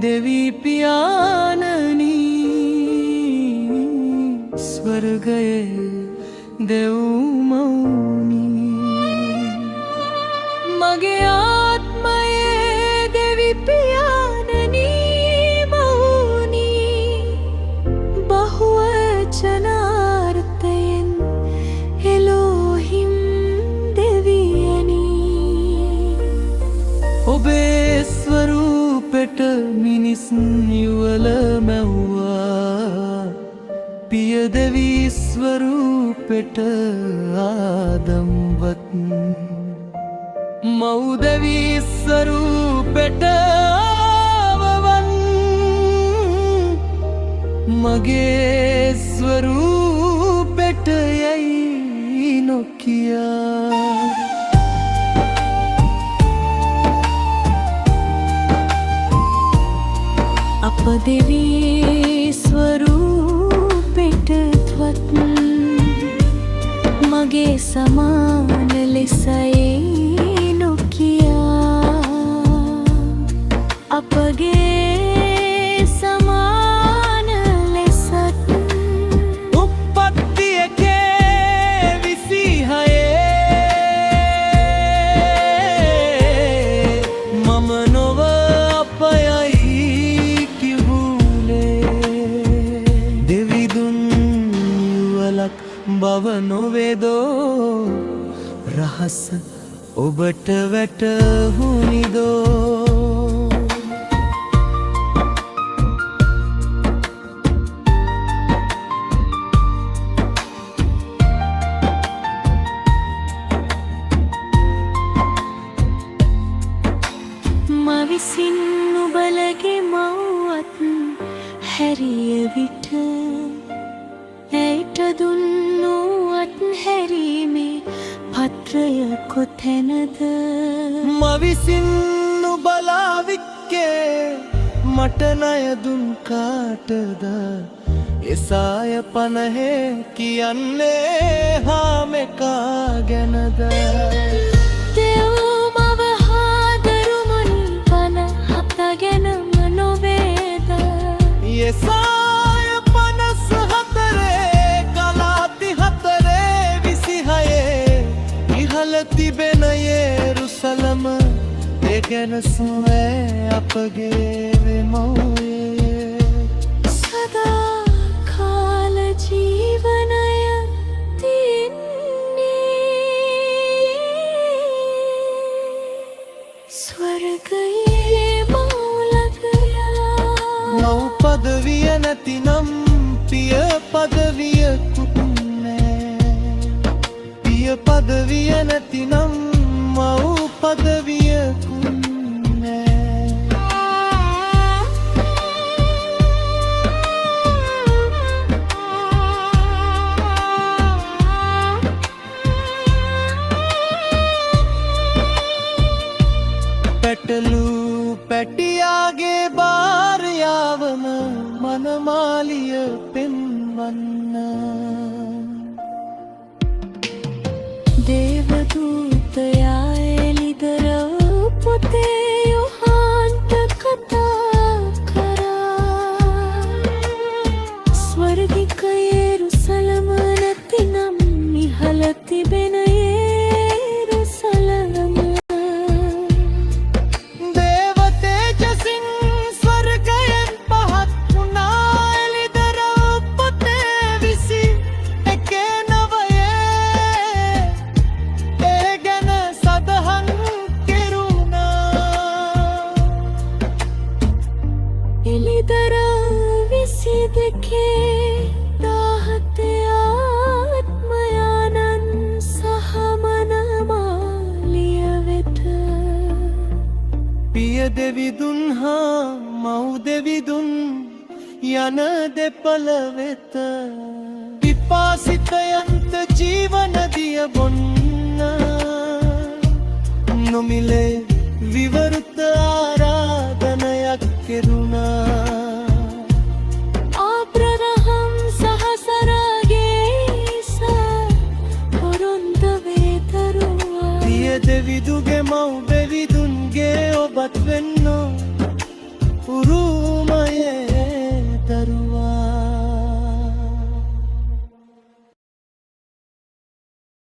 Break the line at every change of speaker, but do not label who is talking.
देवी पियाननी स्वर्गये देव मौनी मगे आत्मये देवी पियाननी मौनी बहुवचनार्थयेन एलोहिम देवियनी ओबे स्वरूपेट मिनिस युवल महुआ पिय देवी स्वरूपेट आदमवत मऊ देवी स्वरूपेट आववन मगे स्वरूपेट यई नोकिया අප දෙවී ස්වරූපෙට ත්වත් මගේ සමාන ලෙසයි නොකියා අපගේ සමාන ලෙසත් උප්පත්තියකේ විසිහයේ මම නොව අපයයි බව නොවේදෝ රහස ඔබට වැටහුනිදෝ මවිසින් නුබලගේ මව්වත් හැරිය විට ඇයට දුන්නු අත්හැරීමේ පත්‍රය කොතැනද මවිසින් නුබලා වික්කේ මට ණය දුන් කාටද එසාය පනහේ කියන්නේ හාමෙකා ගැනද දෙව් මව හා දරුමුන් පන හත ගැනම නොවේද එසා තිබෙන යෙරුසලම ඒ ගැන සුවේ අපගේ වෙමව්වේ සදා කාල ජීවනය තින්නේ ස්වර්ගයේ මව්ලගයා මව් පදවිය නැතිනම් පිය පදවියකුත් පදවිය නැතිනම් මව් පදවියකුත් නෑ පැටලු පැටියාගේ භාර්යාවම මනමාලිය පෙන්වන්න දේවදූතයා එළිදර පොතේ යොහන්ට කතා කරා ස්වර්ගික යෙරුසලම නැතිනම් ඉහළ තිබෙන යෙරුසලම දේව තේජසින් ස්වර්ගයෙන් පහත් වුණා එළිදර පොතේ විසි එකේ එළිදර විසි දෙකේ දාහතේ ආත්මයානන් සහ මනමාලිය වෙත පිය දෙවිදුන් හා මව් දෙවිදුන් යන දෙපළ වෙත පිපාසිතයන්ත ජීවනදිය බොන්න නොමිලේ විවෘත ආරාධනයක් කෙරුණා ආබ්‍රහම් සහ සරාගේ පොරොන්ද වේදරුවා පිය දෙවිදුගේ මව් දෙවිදුන්ගේ ඔබත් වෙන්නෝ उरुमये